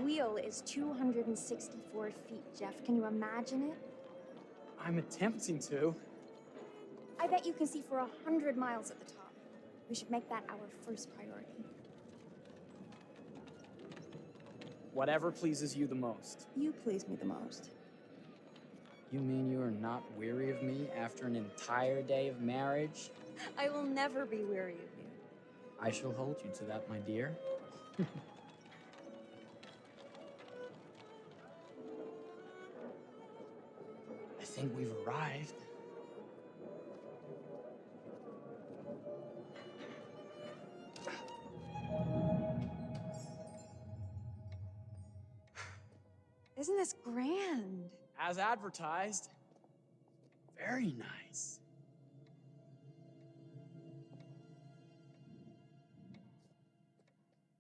wheel is 264 feet, Jeff. Can you imagine it? I'm attempting to. I bet you can see for 100 miles at the top. We should make that our first priority. Whatever pleases you the most. You please me the most. You mean you are not weary of me after an entire day of marriage? I will never be weary of you. I shall hold you to that, my dear. I think we've arrived. Isn't this grand? As advertised. Very nice.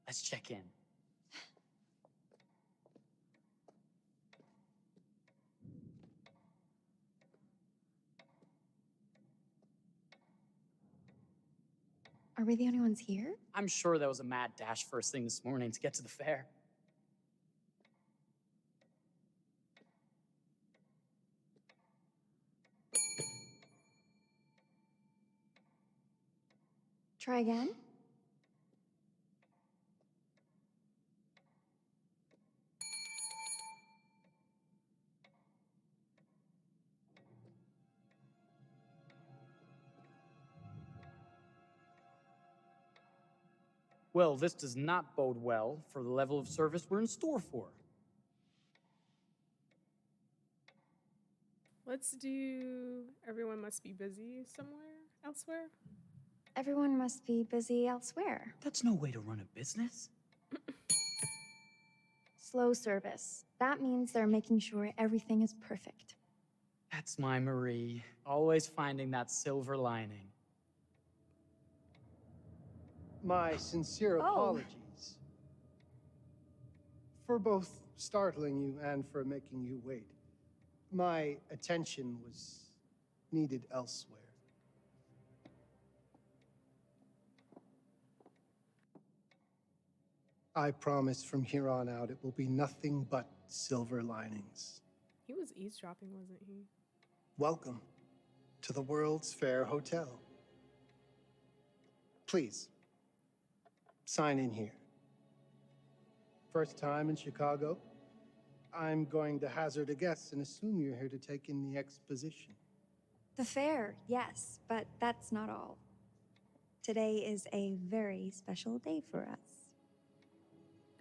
Let's check in. Are we the only ones here? I'm sure that was a mad dash first thing this morning to get to the fair. Try again? Well, this does not bode well for the level of service we're in store for. Let's do Everyone Must Be Busy somewhere elsewhere. Everyone must be busy elsewhere. That's no way to run a business. Slow service. That means they're making sure everything is perfect. That's my Marie, always finding that silver lining. My sincere apologies for both startling you and for making you wait. My attention was needed elsewhere. I promise from here on out it will be nothing but silver linings. He was eavesdropping, wasn't he? Welcome to the World's Fair Hotel. Please, sign in here. First time in Chicago? I'm going to hazard a guess and assume you're here to take in the exposition. The fair, yes, but that's not all. Today is a very special day for us.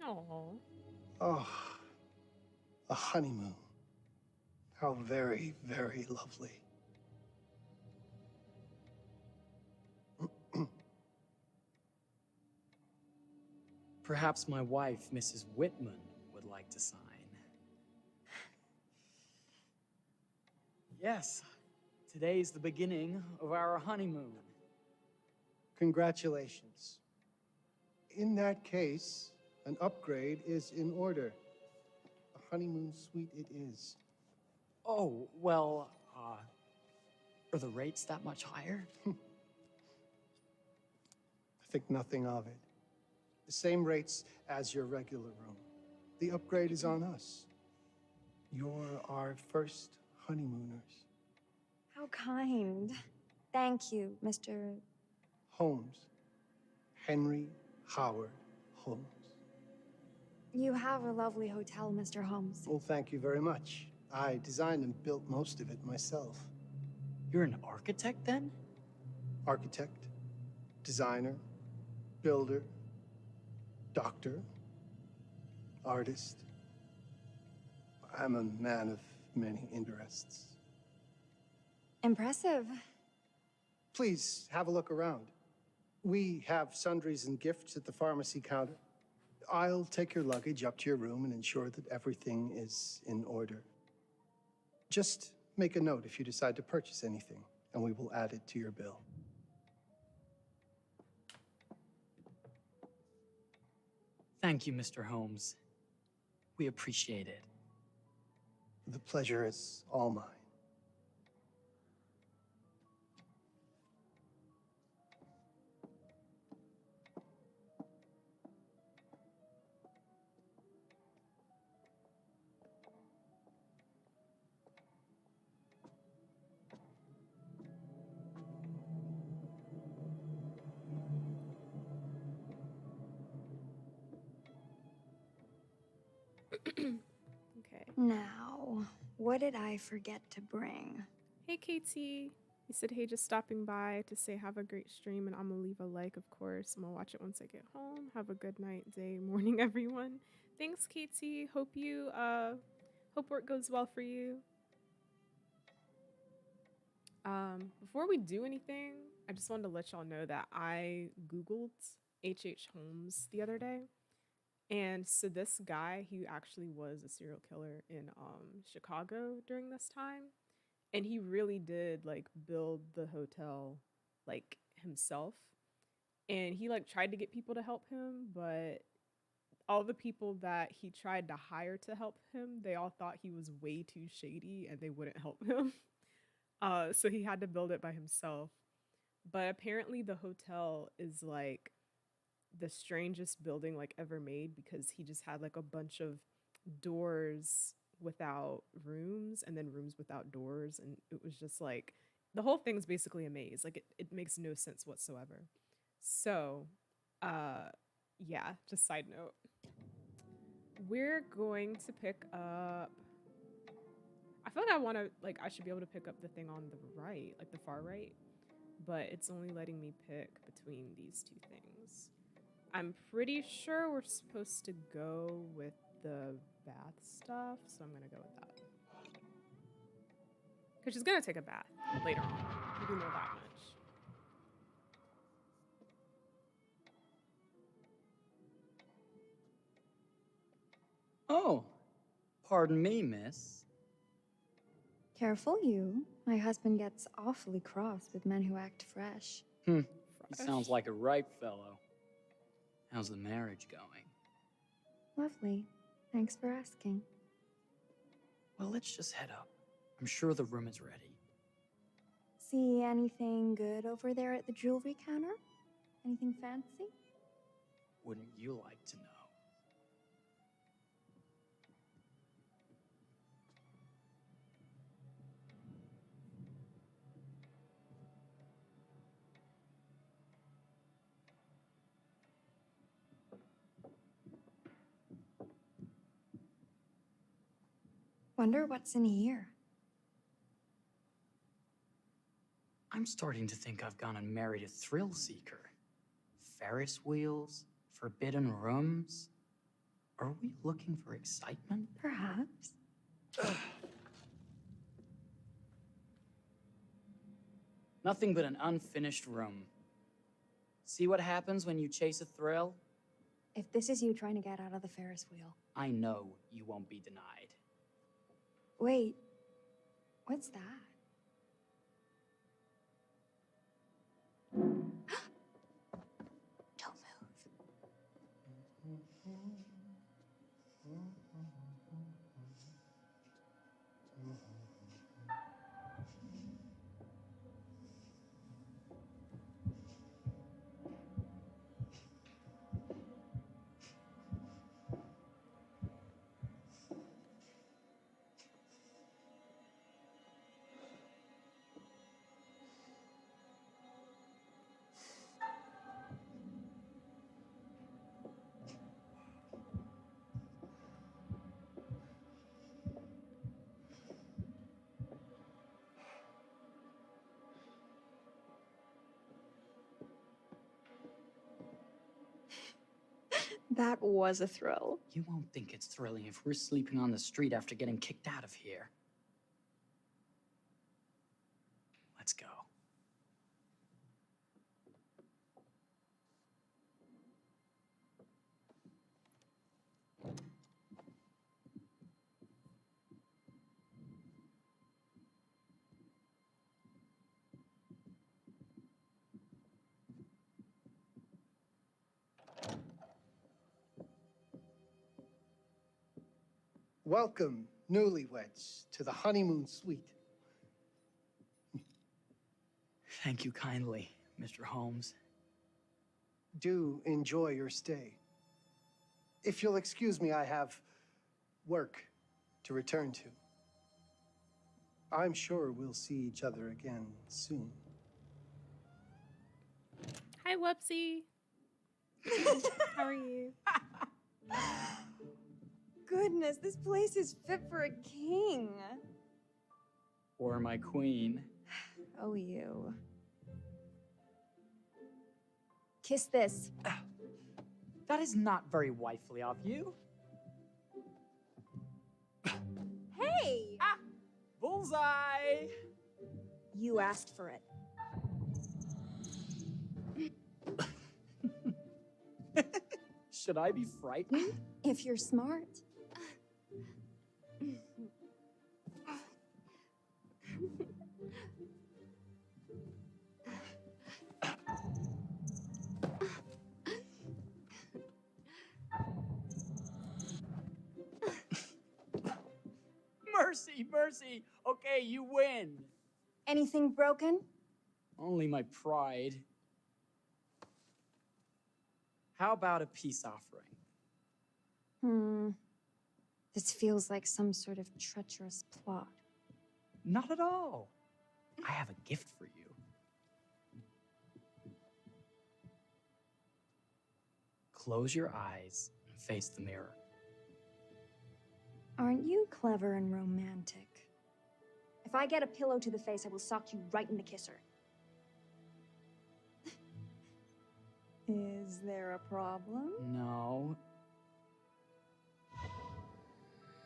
Oh. Oh, a honeymoon. How very, very lovely. Perhaps my wife, Mrs. Whitman, would like to sign. Yes, today's the beginning of our honeymoon. Congratulations. In that case, an upgrade is in order. A honeymoon suite it is. Oh, well, are the rates that much higher? I think nothing of it. The same rates as your regular room. The upgrade is on us. You're our first honeymooners. How kind. Thank you, Mr. Holmes. Henry Howard Holmes. You have a lovely hotel, Mr. Holmes. Well, thank you very much. I designed and built most of it myself. You're an architect, then? Architect, designer, builder, doctor, artist. I'm a man of many interests. Impressive. Please have a look around. We have sundries and gifts at the pharmacy counter. I'll take your luggage up to your room and ensure that everything is in order. Just make a note if you decide to purchase anything, and we will add it to your bill. Thank you, Mr. Holmes. We appreciate it. The pleasure is all mine. Now, what did I forget to bring? Hey, KT. You said, hey, just stopping by to say have a great stream, and I'm gonna leave a like, of course. I'm gonna watch it once I get home. Have a good night, day, morning, everyone. Thanks, KT. Hope you hope work goes well for you. Before we do anything, I just wanted to let y'all know that I Googled H.H. Holmes the other day. And so this guy, he actually was a serial killer in Chicago during this time. And he really did like build the hotel like himself. And he like tried to get people to help him, but all the people that he tried to hire to help him, they all thought he was way too shady and they wouldn't help him. So he had to build it by himself. But apparently the hotel is like the strangest building like ever made because he just had like a bunch of doors without rooms and then rooms without doors, and it was just like the whole thing's basically a maze. Like it makes no sense whatsoever. So yeah, just side note, we're going to pick up, I feel like I should be able to pick up the thing on the right, like the far right, but it's only letting me pick between these two things. I'm pretty sure we're supposed to go with the bath stuff, so I'm gonna go with that. Because she's gonna take a bath later on. We do know that much. Oh, pardon me, miss. Careful, you. My husband gets awfully cross with men who act fresh. He Fresh. sounds like a ripe fellow. How's the marriage going? Lovely. Thanks for asking. Well, let's just head up. I'm sure the room is ready. See anything good over there at the jewelry counter? Anything fancy? Wouldn't you like to know? Wonder what's in here. I'm starting to think I've gone and married a thrill seeker. Ferris wheels, forbidden rooms. Are we looking for excitement? Perhaps. Nothing but an unfinished room. See what happens when you chase a thrill? If this is you trying to get out of the Ferris wheel. I know you won't be denied. Wait, what's that? Don't move. That was a thrill. You won't think it's thrilling if we're sleeping on the street after getting kicked out of here. Let's go. Welcome, newlyweds, to the honeymoon suite. Thank you kindly, Mr. Holmes. Do enjoy your stay. If you'll excuse me, I have work to return to. I'm sure we'll see each other again soon. Hi, Whoopsie. How are you? goodness, this place is fit for a king. Or my queen. Oh, you. Kiss this. That is not very wifely of you. Hey! Bullseye! You asked for it. Should I be frightened? If you're smart. Mercy, mercy. Okay, you win. Anything broken? Only my pride. How about a peace offering? This feels like some sort of treacherous plot. Not at all. I have a gift for you. Close your eyes and face the mirror. Aren't you clever and romantic? If I get a pillow to the face, I will sock you right in the kisser. Is there a problem? No.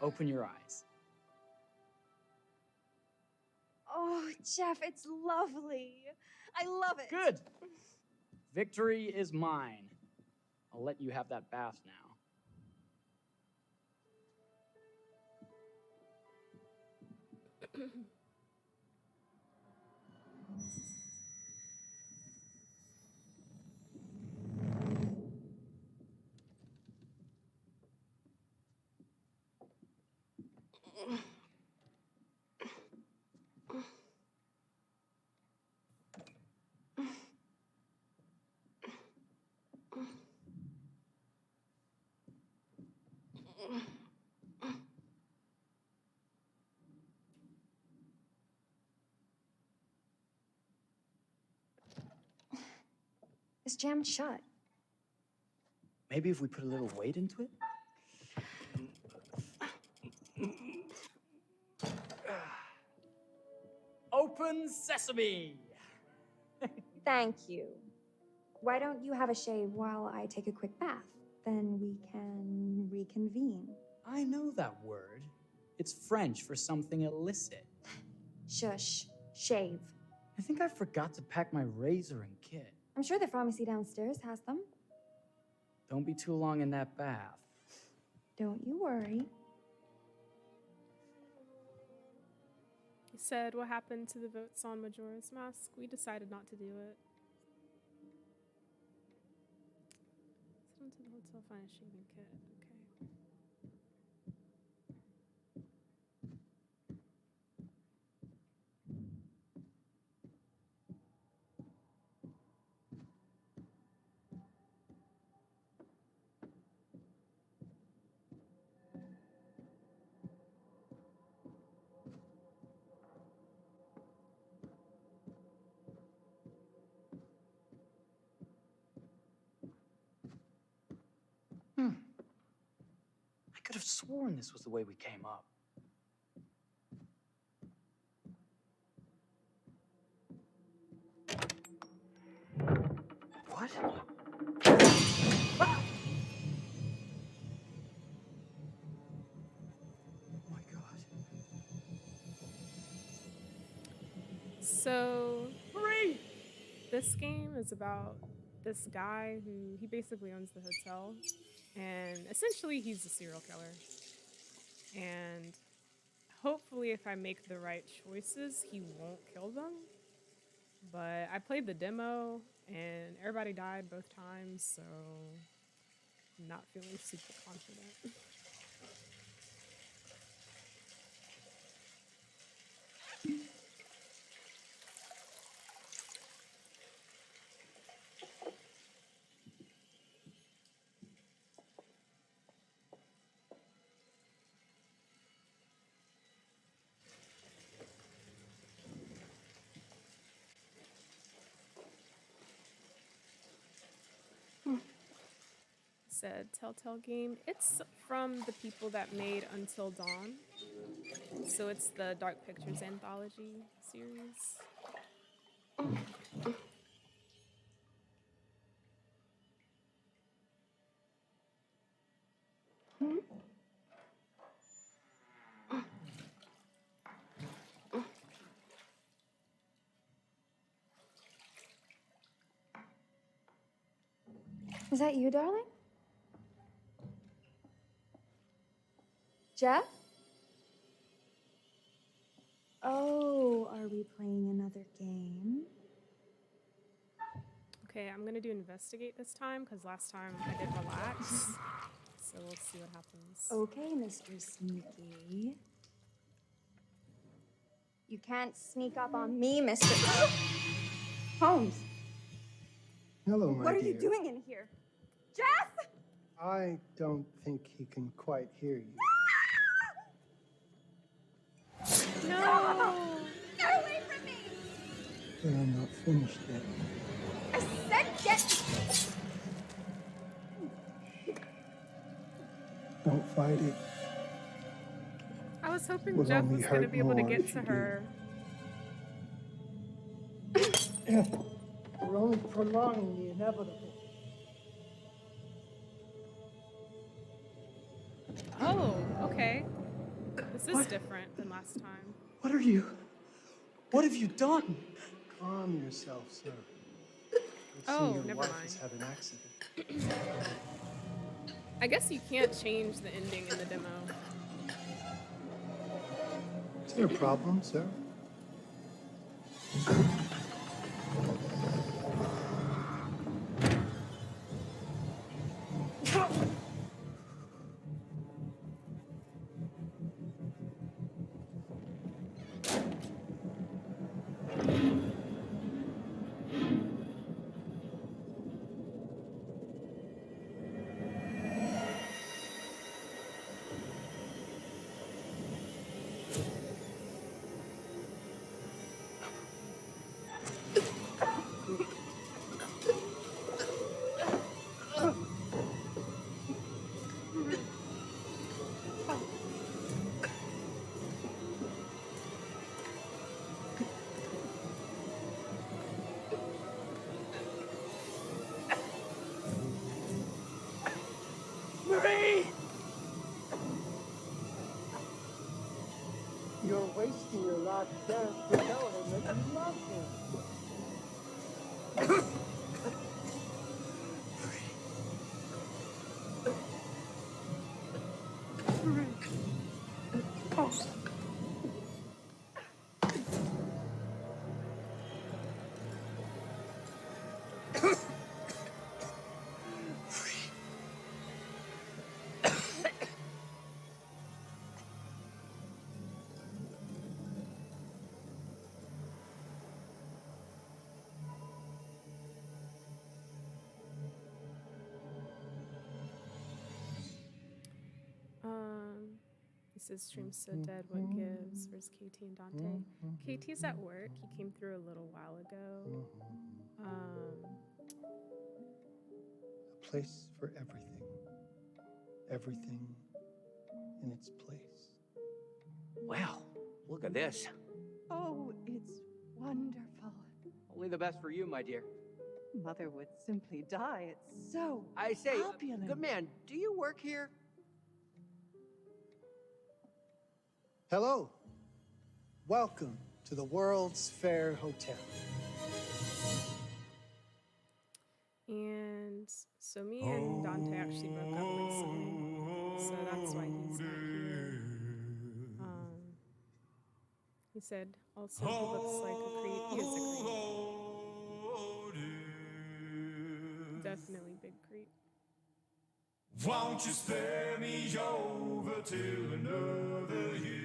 Open your eyes. Oh, Jeff, it's lovely. I love it. Good. Victory is mine. I'll let you have that bath now. It's jammed shut. Maybe if we put a little weight into it? Open sesame! Thank you. Why don't you have a shave while I take a quick bath? Then we can reconvene. I know that word. It's French for something illicit. Shush. Shave. I think I forgot to pack my razor and kit. I'm sure the pharmacy downstairs has them. Don't be too long in that bath. Don't you worry. He said, what happened to the votes on Majora's Mask? We decided not to do it. Send to the hotel, find a shaving kit. Okay. I could have sworn this was the way we came up. What? Ah! Oh my god. So, Marie! this game is about this guy who, he basically owns the hotel. And essentially, he's a serial killer. And hopefully, if I make the right choices, he won't kill them. But I played the demo, and everybody died both times, so I'm not feeling super confident. said Telltale game. It's from the people that made Until Dawn. So it's the Dark Pictures Anthology series. Is that you, darling? Jeff? Oh, are we playing another game? Okay, I'm gonna do investigate this time because last time I did relax. So we'll see what happens. Okay, Mr. Sneaky. You can't sneak up on me, Mr. Holmes. Hello, my What are dear. you doing in here? Jeff! I don't think he can quite hear you. No! Get away from me! But I'm not finished yet. I said get... Don't fight it. I was hoping Will Jeff only was gonna hurt be able to more get if to you do. her. We're only prolonging the inevitable. Oh, okay. This is different than last time. What are you? What have you done? Calm yourself, sir. I'd Oh, say your never wife mind. has had an accident. I guess you can't change the ending in the demo. Is there a problem, sir? Marie! You're wasting your last chance to tell him that you love him. He says stream's so dead, what gives? Where's KT and Dante? KT's at work. He came through a little while ago. A place for everything. Everything in its place. Well, look at this. Oh, it's wonderful. Only the best for you, my dear. Mother would simply die. It's so I say, opulent. good man, do you work here? Hello. Welcome to the World's Fair Hotel. And so me and Dante actually broke up recently. So that's why he's not here. He said also he looks like a creep. He is a creep. Definitely big creep. Won't you spare me over till another year?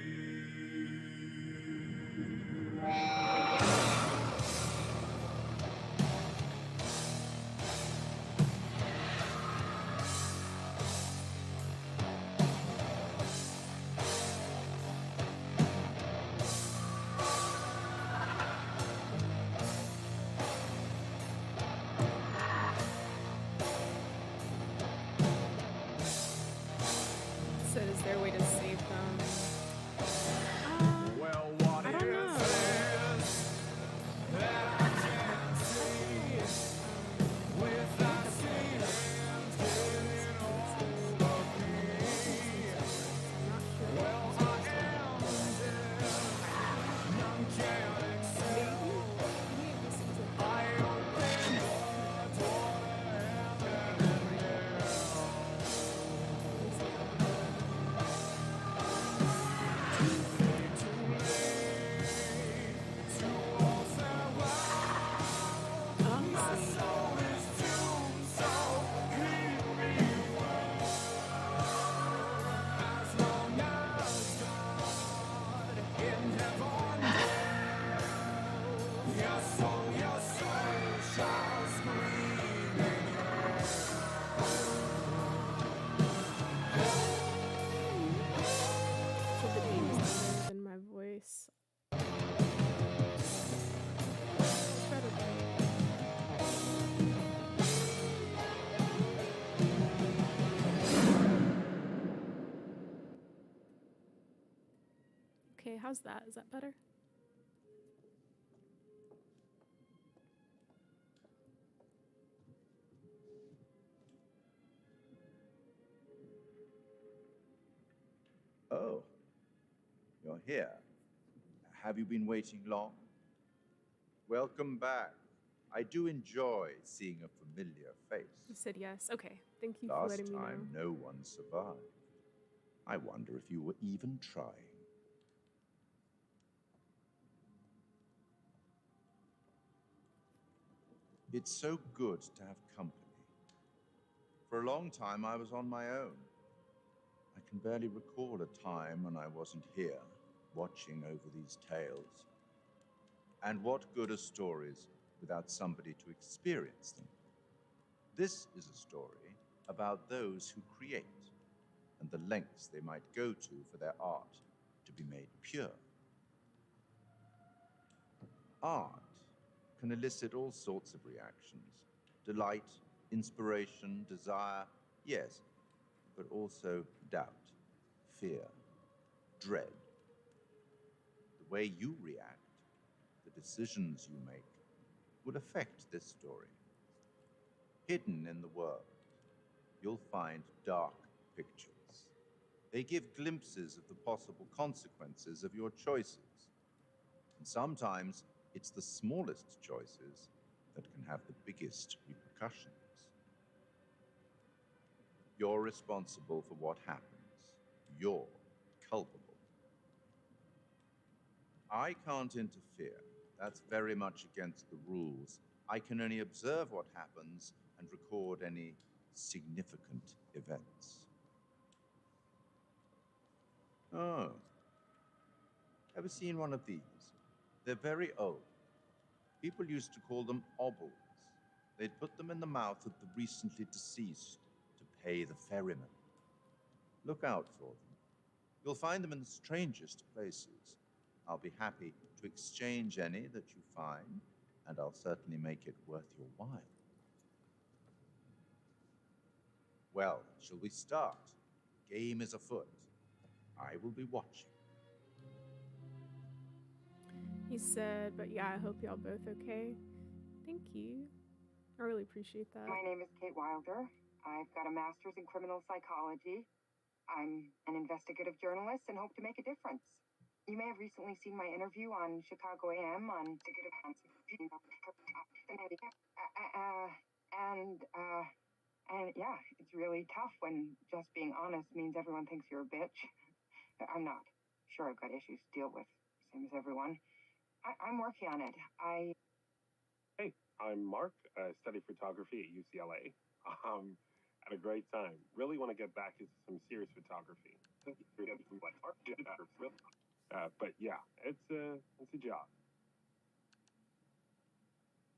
Okay, how's that? Is that better? Oh, you're here. Have you been waiting long? Welcome back. I do enjoy seeing a familiar face. You said yes. Okay, thank you for Last letting me know. time, no one survived. I wonder if you were even trying. It's so good to have company. For a long time, I was on my own. I can barely recall a time when I wasn't here, watching over these tales. And what good are stories without somebody to experience them? This is a story about those who create and the lengths they might go to for their art to be made pure. Art can elicit all sorts of reactions: delight, inspiration, desire, yes, but also doubt, fear, dread. The way you react, the decisions you make, would affect this story. Hidden in the world, you'll find dark pictures. They give glimpses of the possible consequences of your choices. And sometimes it's the smallest choices that can have the biggest repercussions. You're responsible for what happens. You're culpable. I can't interfere. That's very much against the rules. I can only observe what happens and record any significant events. Oh. Ever seen one of these? They're very old. People used to call them obols. They'd put them in the mouth of the recently deceased to pay the ferryman. Look out for them. You'll find them in the strangest places. I'll be happy to exchange any that you find, and I'll certainly make it worth your while. Well, shall we start? Game is afoot. I will be watching. He said, but yeah, I hope y'all both okay. Thank you. I really appreciate that. My name is Kate Wilder. I've got a master's in criminal psychology. I'm an investigative journalist and hope to make a difference. You may have recently seen my interview on Chicago AM on and yeah, it's really tough when just being honest means everyone thinks you're a bitch. I'm not. Sure, I've got issues to deal with, same as everyone. I'm working on it. Hey, I'm Mark. I study photography at UCLA. Had a great time. Really want to get back into some serious photography. But yeah, it's a job.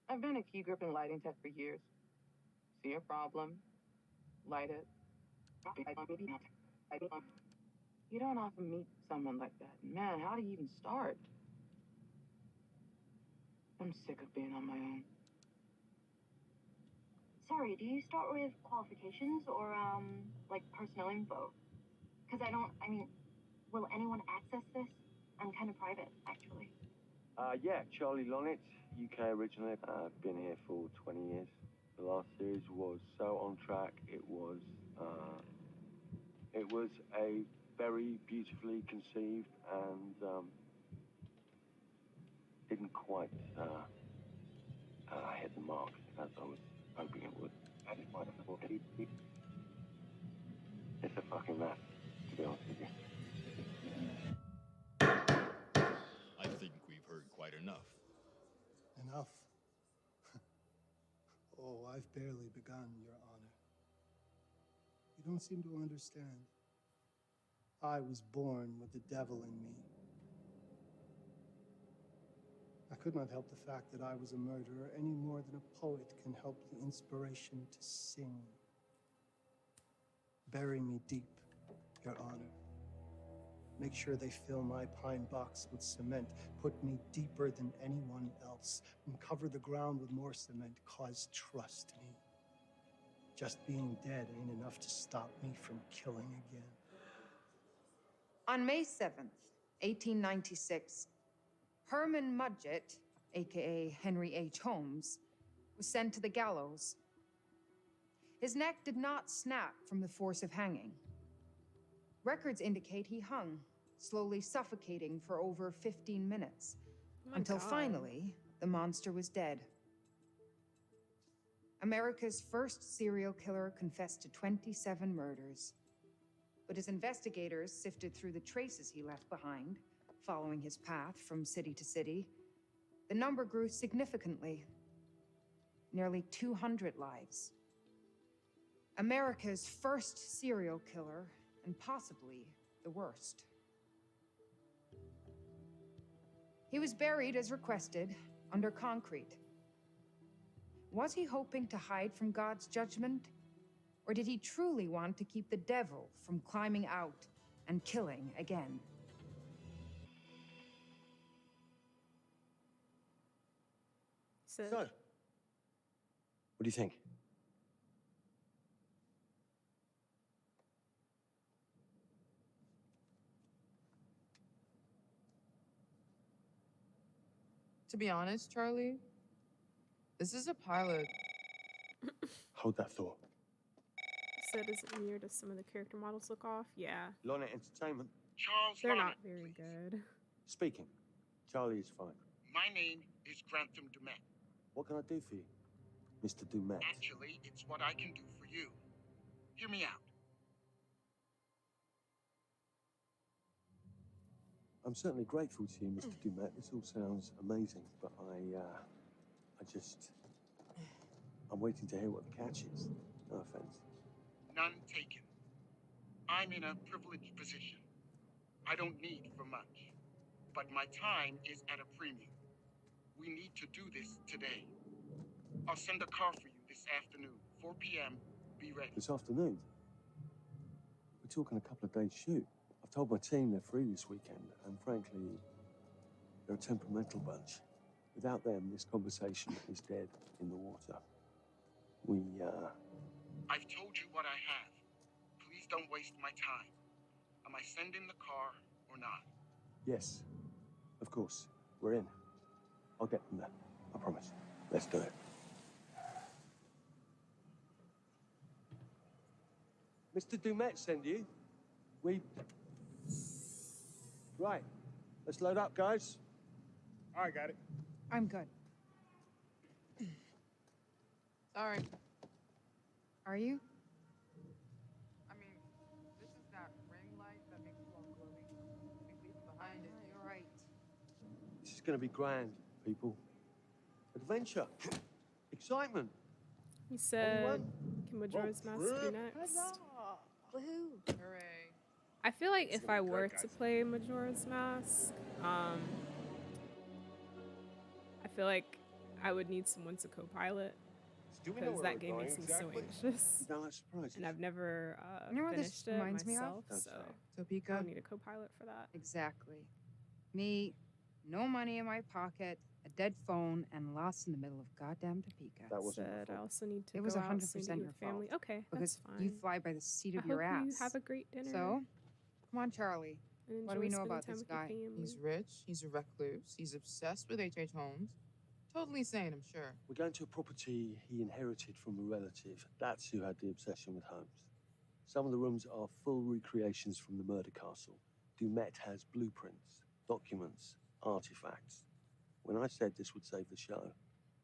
I've been a key grip and lighting tech for years. See a problem, light it. You don't often meet someone like that. Man, how do you even start? I'm sick of being on my own. Sorry, do you start with qualifications or, like personnel info? Because will anyone access this? I'm kind of private, actually. Yeah, Charlie Lonitz, UK originally. I've been here for 20 years. The last series was so on track. It was a very beautifully conceived and didn't quite hit the mark as I was hoping it would. It's a fucking mess, to be honest with you. I think we've heard quite enough. Enough? Oh, I've barely begun, Your Honor. You don't seem to understand. I was born with the devil in me. I could not help the fact that I was a murderer any more than a poet can help the inspiration to sing. Bury me deep, Your Honor. Make sure they fill my pine box with cement. Put me deeper than anyone else. And cover the ground with more cement, 'cause trust me, just being dead ain't enough to stop me from killing again. On May 7th, 1896. Herman Mudgett, aka Henry H. Holmes, was sent to the gallows. His neck did not snap from the force of hanging. Records indicate he hung, slowly suffocating for over 15 minutes, Oh my until God. finally, the monster was dead. America's first serial killer confessed to 27 murders. But as investigators sifted through the traces he left behind, following his path from city to city, the number grew significantly. Nearly 200 lives. America's first serial killer, and possibly the worst. He was buried as requested, under concrete. Was he hoping to hide from God's judgment? Or did he truly want to keep the devil from climbing out and killing again? So, What do you think? To be honest, Charlie, this is a pilot. Hold that thought. said, is it weird if some of the character models look off? Yeah. Lonnet Entertainment. Charles They're Lonnet, not very good. Speaking. Charlie is fine. my name is Grantham Dumet. What can I do for you, Mr. Dumet? Actually, it's what I can do for you. Hear me out. I'm certainly grateful to you, Mr. Dumet. This all sounds amazing, but I'm waiting to hear what the catch is. No offense. None taken. I'm in a privileged position. I don't need for much, but my time is at a premium. We need to do this today. I'll send a car for you this afternoon, 4 p.m. Be ready. This afternoon? We're talking a couple of days shoot. I've told my team they're free this weekend, and frankly, they're a temperamental bunch. Without them, this conversation is dead in the water. I've told you what I have. Please don't waste my time. Am I sending the car or not? Yes, of course. We're in. I'll get them there. I promise. Let's do it. Mr. Dumet send you? Right. Let's load up, guys. All right, got it. I'm good. Sorry. Are you? I mean, this is that ring light that makes you all glowy. Big leaf behind it. You're right. This is going to be grand, people. Adventure. Excitement. He said, Anyone? can Majora's Mask be next? Woohoo! Hooray. I feel like if gonna be I great, were guys. to play Majora's Mask, I feel like I would need someone to co-pilot Do we know because where that we're game going makes me so exactly? anxious. No, that's surprising. And I've never You know what this finished it reminds me of? myself, Don't so say. I Topeka. would need a co-pilot for that. Exactly. Me, no money in my pocket, a dead phone, and lost in the middle of goddamn Topeka. That wasn't my Said I fault. also need to It was go out 100% soon to eat your with family. fault. Okay, Because that's fine. you fly by the seat of I your hope ass. you have a great dinner. So, come on, Charlie. and what do we enjoy know spending about time this with your guy? family. He's rich, he's a recluse, he's obsessed with H.H. Holmes. Totally sane, I'm sure. We're going to a property he inherited from a relative. That's who had the obsession with Holmes. Some of the rooms are full recreations from the murder castle. Dumet has blueprints, documents, artifacts. When I said this would save the show,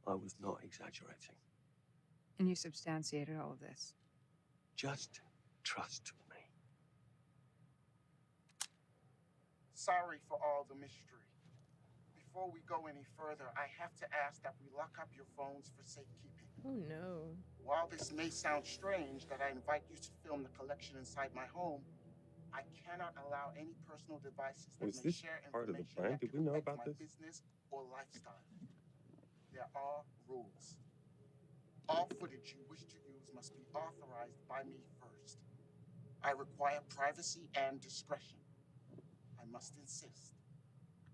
I was not exaggerating. And you substantiated all of this. Just trust me. Sorry for all the mystery. Before we go any further, I have to ask that we lock up your phones for safekeeping. Oh no. While this may sound strange that I invite you to film the collection inside my home, I cannot allow any personal devices that Was may this share part of the information plan? that Did could we know affect about my this? business or lifestyle. There are rules. All footage you wish to use must be authorized by me first. I require privacy and discretion. I must insist.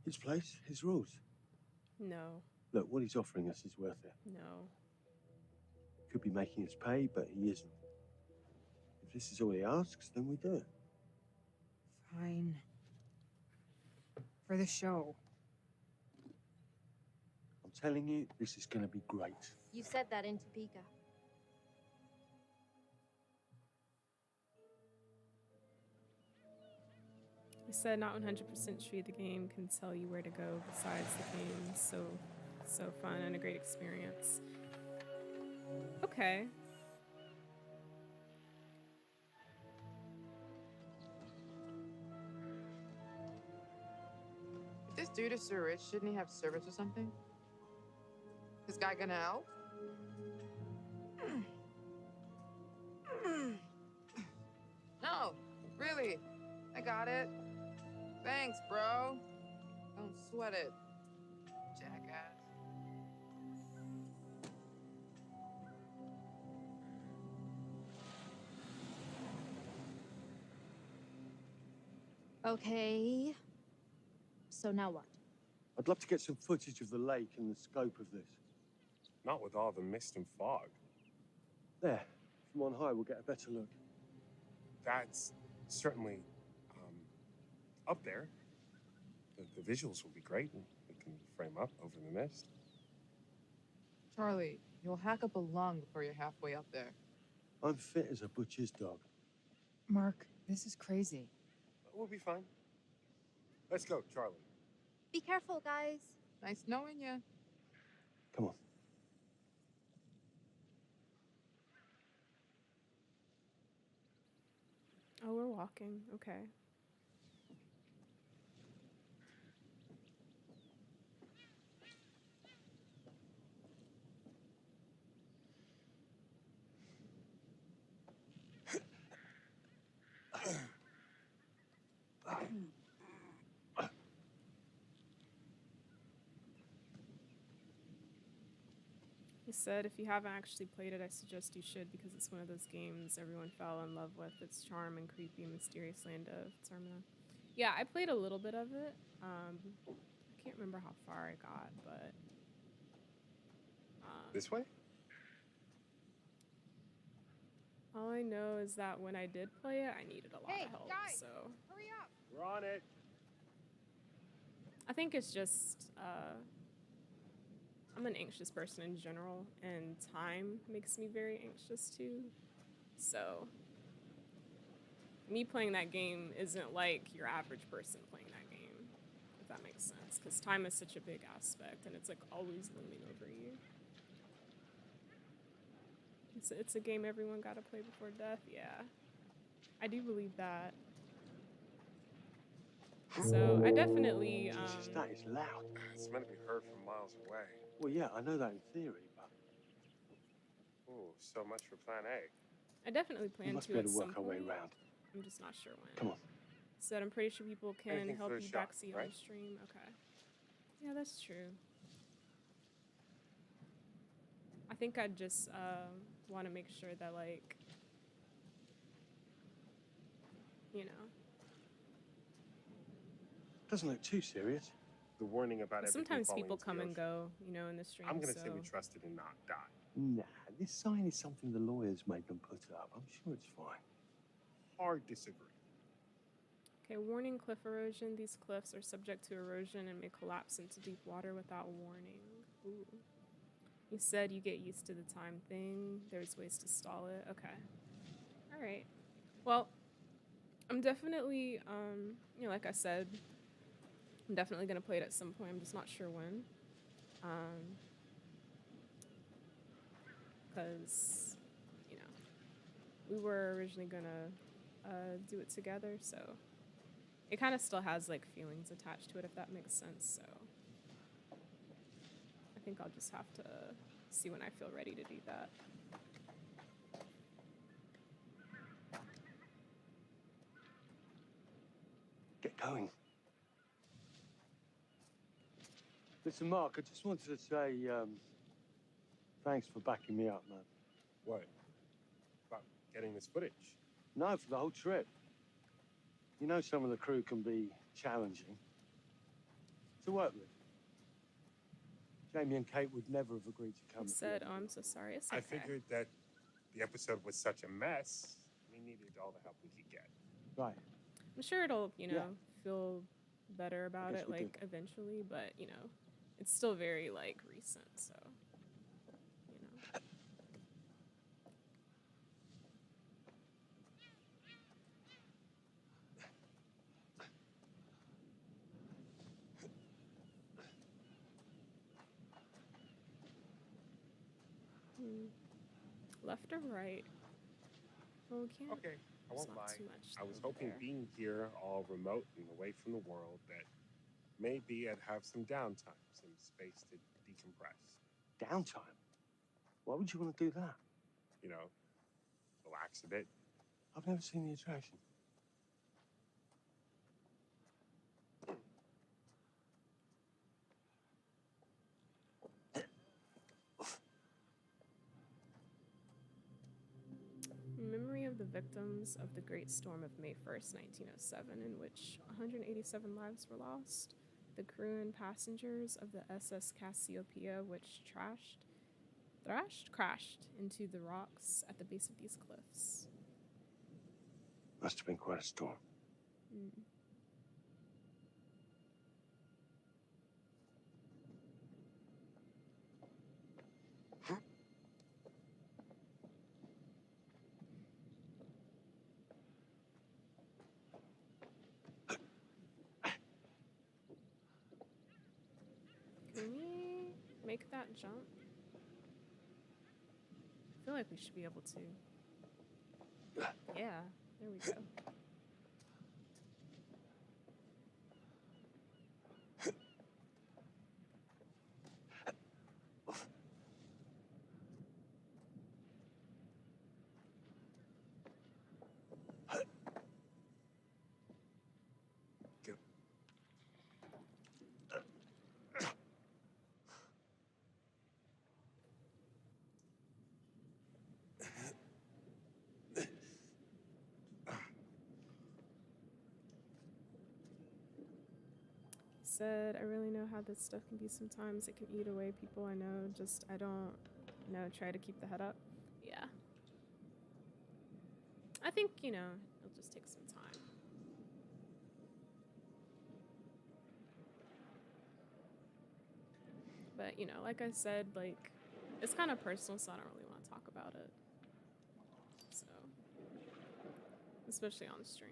His place, his rules. No. Look, what he's offering us is worth it. No. Could be making us pay, but he isn't. If this is all he asks, then we do it. Fine. For the show. I'm telling you, this is going to be great. You said that in Topeka. I said not 100% sure the game can tell you where to go besides the game. So fun and a great experience. Okay. If this dude is so rich, shouldn't he have servants or something? This guy gonna help? No, really. I got it. Thanks, bro. Don't sweat it, jackass. Okay. So now what? I'd love to get some footage of the lake and the scope of this. Not with all the mist and fog. There, from on high, we'll get a better look. That's certainly up there. The visuals will be great, and we can frame up over the mist. Charlie, you'll hack up a lung before you're halfway up there. I'm fit as a butcher's dog. Mark, this is crazy. We'll be fine. Let's go, Charlie. Be careful, guys. Nice knowing you. Come on. Oh, we're walking. Okay. He said if you haven't actually played it, I suggest you should because it's one of those games everyone fell in love with. Its charm and creepy, mysterious land of Termina. Yeah, I played a little bit of it. I can't remember how far I got, but... This way? all I know is that when I did play it, I needed a lot of help, guys, so... hurry up! We're on it. I think it's just, I'm an anxious person in general, and time makes me very anxious too. So, me playing that game isn't like your average person playing that game, if that makes sense, because time is such a big aspect, and it's like always looming over you. It's a game everyone gotta play before death, yeah. I do believe that. So, I definitely, Jesus, that is loud. It's meant to be heard from miles away. Well, yeah, I know that in theory, but... Ooh, so much for Plan A. I definitely we plan must to be at able to some work our way point. around. I'm just not sure when. Come on. So I'm pretty sure people can Anything help for a you shot, backseat right? on stream. Okay. Yeah, that's true. I think I'd just want to make sure that, like, you know. Doesn't look too serious. The warning about everything Sometimes falling people into come the and ocean. go, you know, in the stream. I'm gonna so. say we trusted and not die. Nah, this sign is something the lawyers made them put up. I'm sure it's fine. Hard disagree. Okay, warning cliff erosion. These cliffs are subject to erosion and may collapse into deep water without warning. Ooh. You said you get used to the time thing. There's ways to stall it. Okay. All right. Well, I'm definitely, you know, like I said, I'm definitely going to play it at some point. I'm just not sure when. Because, you know, we were originally going to do it together, so it kind of still has, like, feelings attached to it, if that makes sense, so I think I'll just have to see when I feel ready to do that. Get going. Listen, Mark, I just wanted to say, thanks for backing me up, man. What? About getting this footage? No, for the whole trip. You know some of the crew can be challenging to work with. Jamie and Kate would never have agreed to come. I said, oh, I'm so sorry. It's okay. I figured that the episode was such a mess, we needed all the help we could get. Right. I'm sure it'll, you know, feel better about guess it, we do. like, eventually, but, you know, it's still very, like, recent, so, you know. Left or right? Well, we can't. Okay, I There's won't not lie. too much I was over hoping there. being here, all remote and away from the world, that maybe I'd have some downtime, some space to decompress. Downtime? Why would you want to do that? You know, relax a bit. I've never seen the attraction. In memory of the victims of the Great Storm of May 1st, 1907, in which 187 lives were lost, the crew and passengers of the SS Cassiopeia, which crashed into the rocks at the base of these cliffs. Must have been quite a storm. Can we make that jump? I feel like we should be able to. Yeah, there we go. Go. Said, I really know how this stuff can be sometimes. It can eat away people I know. Just, I don't, you know, try to keep the head up. Yeah. I think, you know, it'll just take some time. But, you know, like I said, like, it's kind of personal, so I don't really want to talk about it. So, especially on stream.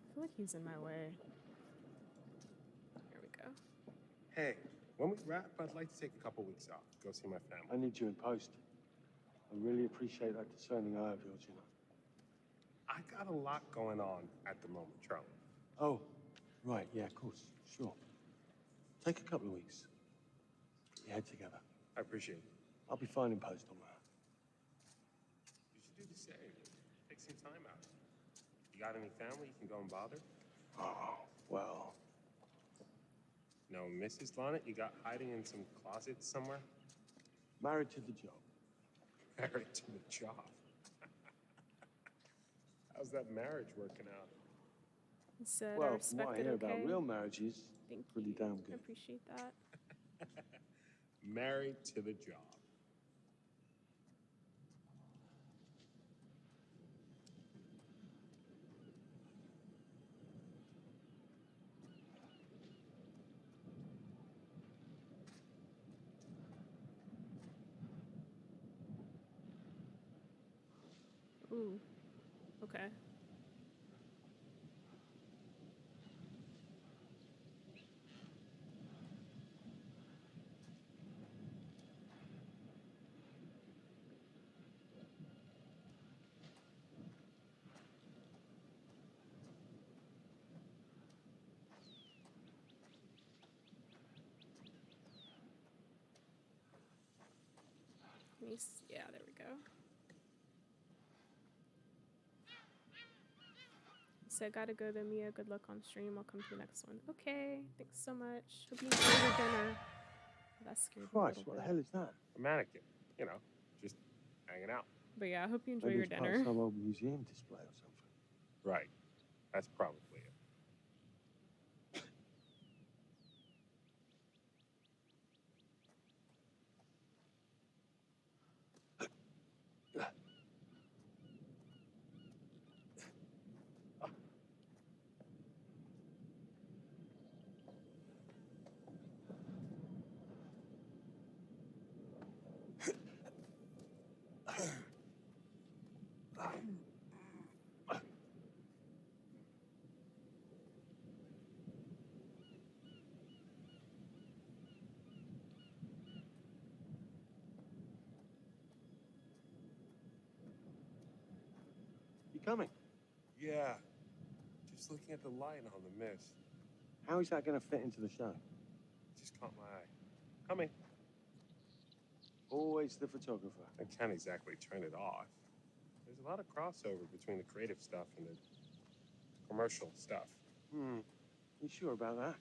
I feel like he's in my way. There we go. Hey, when we wrap, I'd like to take a couple weeks off, go see my family. I need you in post. I really appreciate that discerning eye of yours, you know. I got a lot going on at the moment, Charlie. Oh, right, yeah, of course, sure. Take a couple of weeks. Get your head together. I appreciate it. I'll be fine in post on that. You should do the same. Take some time out. You got any family you can go and bother? Oh, well. No, Mrs. Lonnet, you got hiding in some closet somewhere? Married to the job. Married to the job. How's that marriage working out? He said, I Well, from respect what I it, hear okay? about real marriages, Thank pretty you. damn I good. appreciate that. Married to the job. Ooh. Okay. Yeah, there we go. Said, gotta go though, Mia. Good luck on stream. I'll come to the next one. Okay, thanks so much. Hope you enjoy your dinner. That scared me a Christ, little what the bit. hell is that? A mannequin, you know, just hanging out. But yeah, I hope you enjoy Maybe your it's part of dinner. some old museum display or something. Right. That's probably it. coming. Yeah. Just looking at the light on the mist. How is that going to fit into the show? Just caught my eye. Coming. Always the photographer. I can't exactly turn it off. There's a lot of crossover between the creative stuff and the commercial stuff. You sure about that?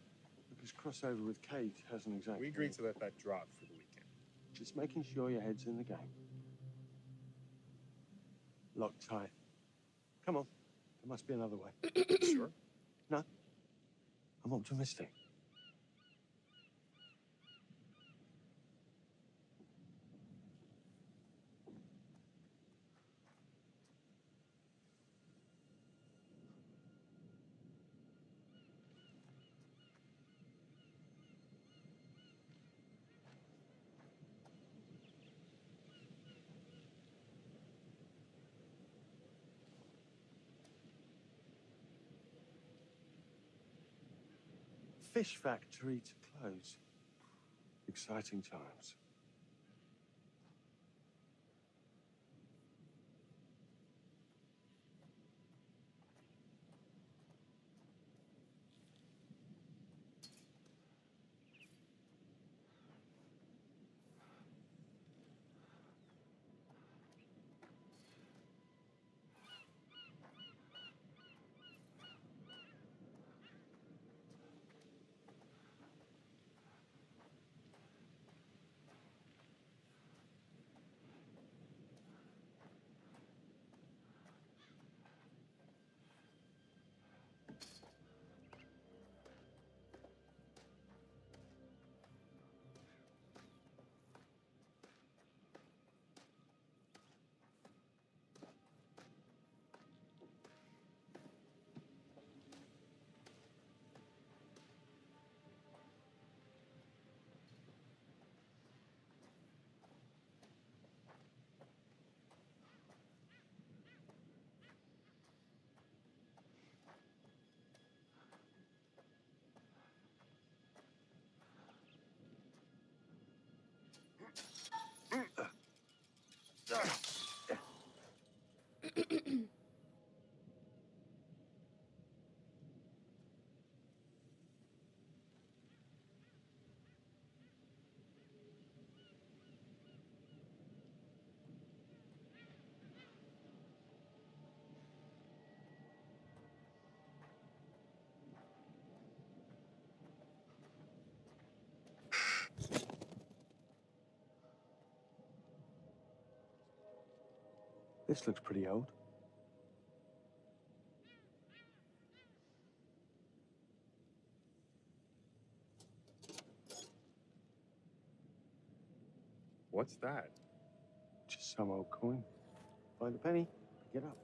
Because crossover with Kate hasn't exactly... We agreed to let that drop for the weekend. Just making sure your head's in the game. Lock tight. Come on. There must be another way. Sure? No. I'm optimistic. Fish factory to close. Exciting times. This looks pretty old. What's that? Just some old coin. Find a penny, pick it up.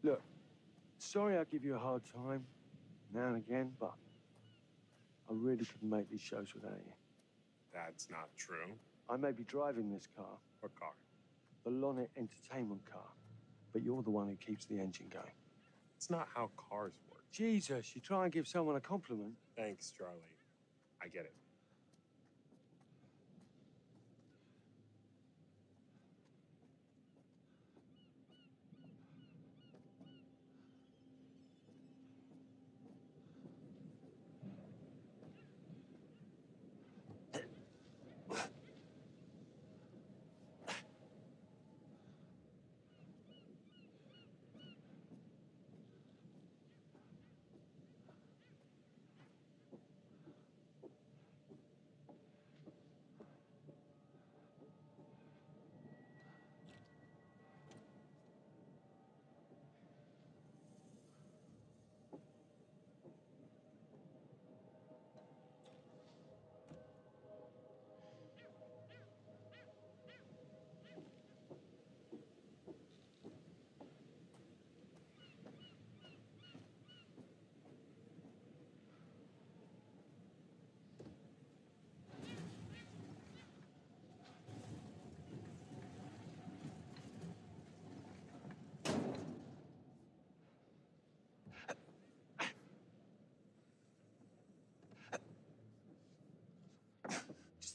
Look, sorry I give you a hard time now and again, but I really couldn't make these shows without you. That's not true. I may be driving this car, What car? the Lonnet Entertainment car, but you're the one who keeps the engine going. It's not how cars work. Jesus, you try and give someone a compliment. Thanks, Charlie. I get it.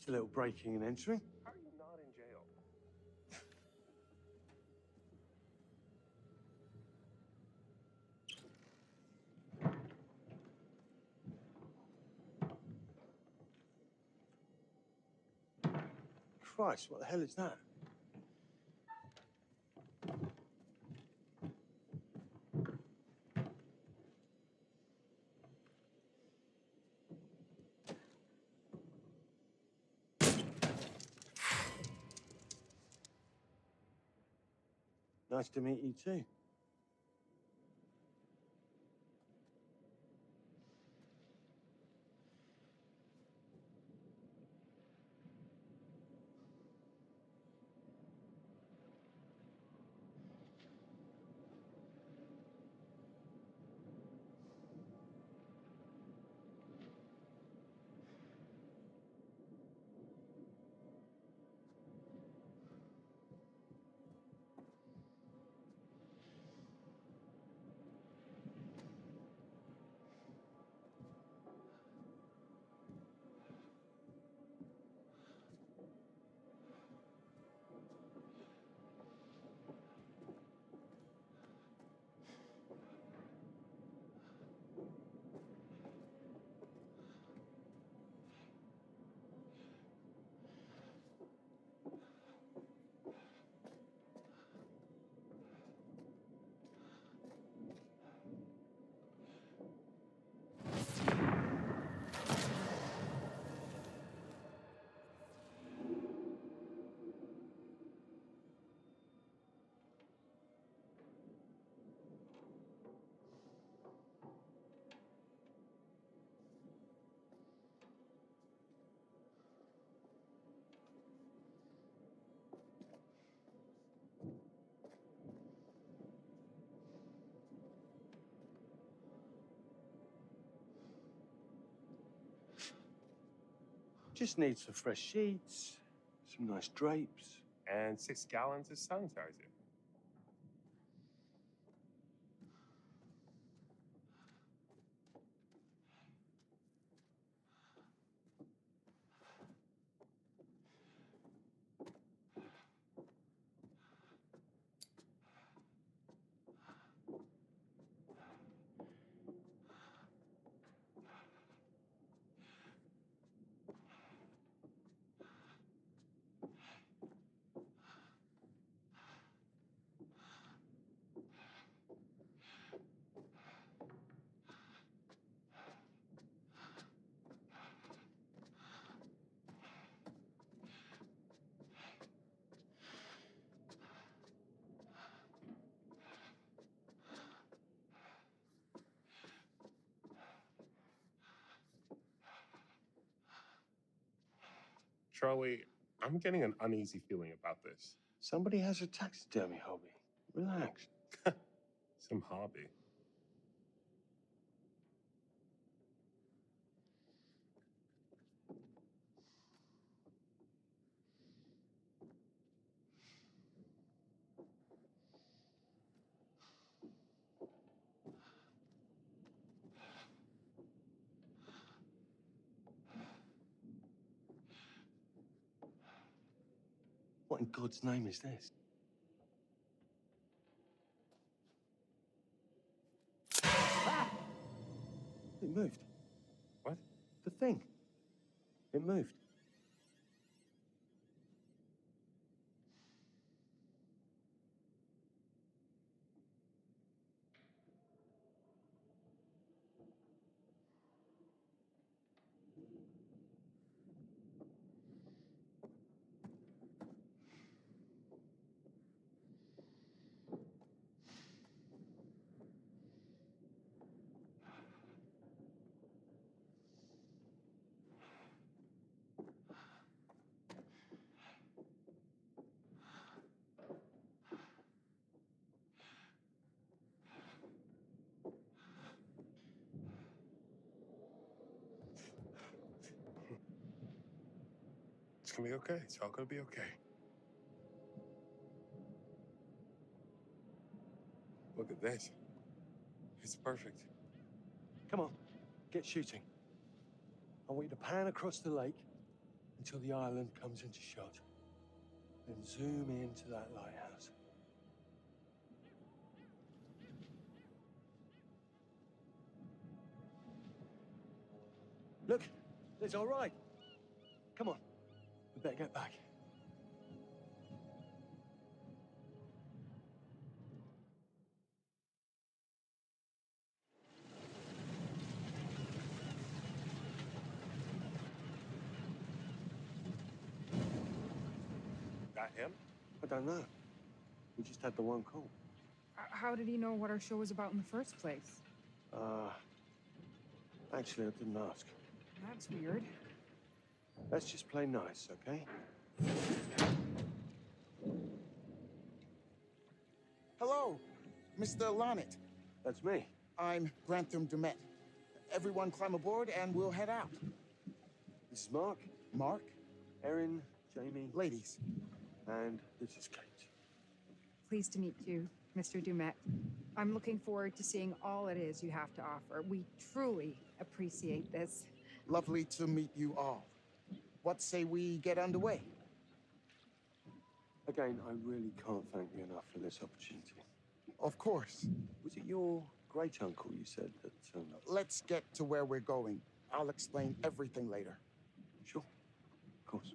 Just a little breaking and entering. Christ, what the hell is that? Nice to meet you too. Just need some fresh sheets, some nice drapes. And 6 gallons of sanitizer. Charlie, I'm getting an uneasy feeling about this. Somebody has a taxidermy hobby. Relax. Some hobby. What in God's name is this? Ah! It moved. What? The thing. It moved. It's gonna be okay. It's all gonna be okay. Look at this. It's perfect. Come on, get shooting. I want you to pan across the lake until the island comes into shot. Then zoom into that lighthouse. Look, it's all right. Come on, we better get back. that him? I don't know. We just had the one call. How did he know what our show was about in the first place? Actually, I didn't ask. That's weird. Let's just play nice, okay? Hello, Mr. Lonnet. That's me. I'm Grantham Dumet. Everyone climb aboard and we'll head out. This is Mark. Mark? Erin, Jamie. Ladies. And this is Kate. Pleased to meet you, Mr. Dumet. I'm looking forward to seeing all it is you have to offer. We truly appreciate this. Lovely to meet you all. What say we get underway? Again, I really can't thank you enough for this opportunity. Of course. Was it your great-uncle you said that... Let's get to where we're going. I'll explain everything later. Sure. Of course.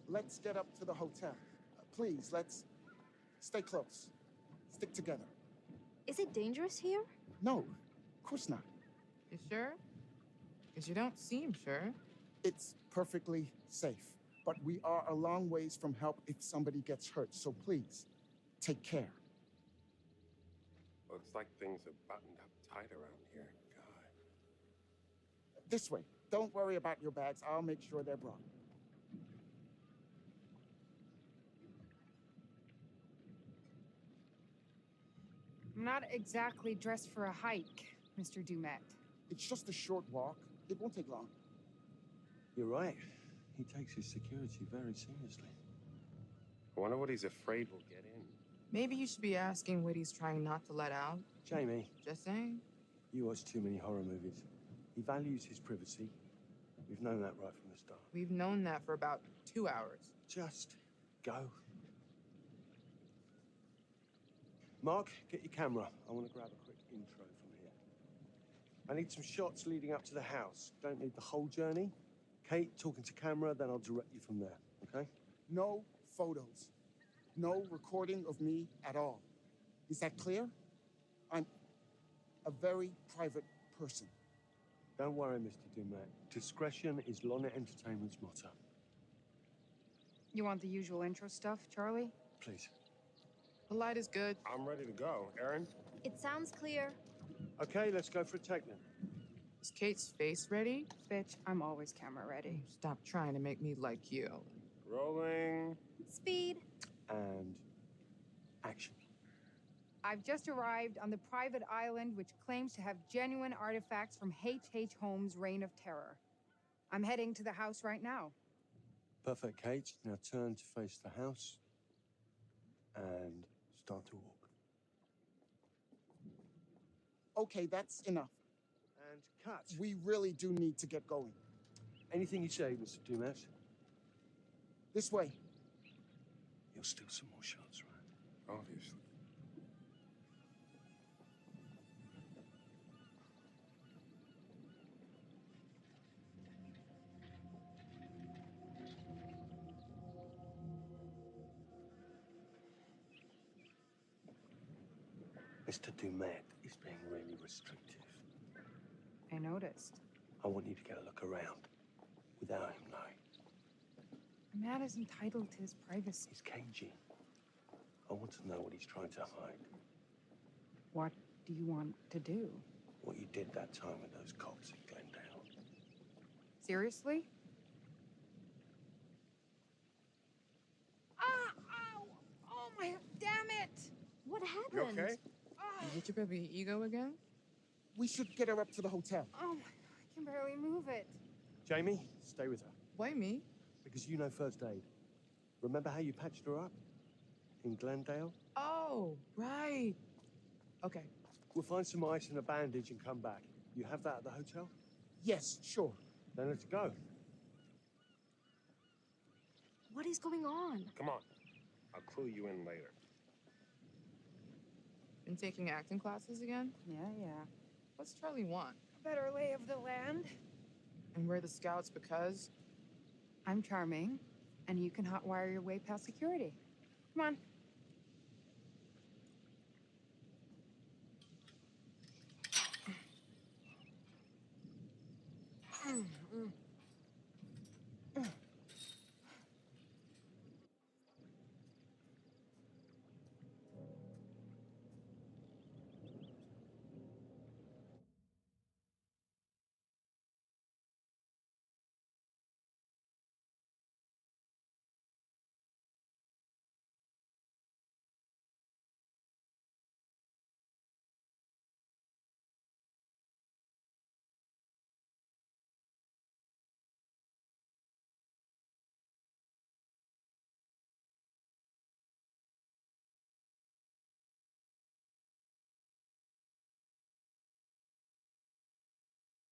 Let's get up to the hotel. Please, let's stay close. Stick together. Is it dangerous here? No, of course not. You sure? Because you don't seem sure. It's perfectly safe. But we are a long ways from help if somebody gets hurt, so please, take care. Looks like things are buttoned up tight around here. God. This way. Don't worry about your bags. I'll make sure they're brought. I'm not exactly dressed for a hike, Mr. Dumet. It's just a short walk. It won't take long. You're right. He takes his security very seriously. I wonder what he's afraid will get in. Maybe you should be asking what he's trying not to let out. Jamie. Just saying. You watch too many horror movies. He values his privacy. We've known that right from the start. We've known that for about 2 hours. Just go. Mark, get your camera. I want to grab a quick intro from here. I need some shots leading up to the house. Don't need the whole journey. Kate, talking to camera, then I'll direct you from there, okay? No photos. No recording of me at all. Is that clear? I'm a very private person. Don't worry, Mr. Dumet. Discretion is Lonnet Entertainment's motto. You want the usual intro stuff, Charlie? Please. The light is good. I'm ready to go. Erin? It sounds clear. Okay, let's go for a take then. Is Kate's face ready? Bitch, I'm always camera ready. Stop trying to make me like you. Rolling. Speed. And action. I've just arrived on the private island which claims to have genuine artifacts from H.H. Holmes' Reign of Terror. I'm heading to the house right now. Perfect, Kate. Now turn to face the house and start to walk. Okay, that's enough. And cut. We really do need to get going. Anything you say, Mr. Dumet. This way. You'll steal some more shots, right? Obviously. Mr. Dumet is being really restrictive. I noticed. I want you to get a look around without him knowing. A man is entitled to his privacy. He's cagey. I want to know what he's trying to hide. What do you want to do? What you did that time with those cops in Glendale. Seriously? Ah! Ow! Oh my... Damn it! What happened? You okay? Ah! You get your baby ego again? We should get her up to the hotel. Oh my God, I can barely move it. Jamie, stay with her. Why me? Because you know first aid. Remember how you patched her up? In Glendale? Oh, right. Okay. We'll find some ice and a bandage and come back. You have that at the hotel? Yes, sure. Then let's go. What is going on? Come on. I'll clue you in later. Been taking acting classes again? Yeah. What's Charlie want? A better lay of the land. And we're the scouts because? I'm charming, and you can hotwire your way past security. Come on.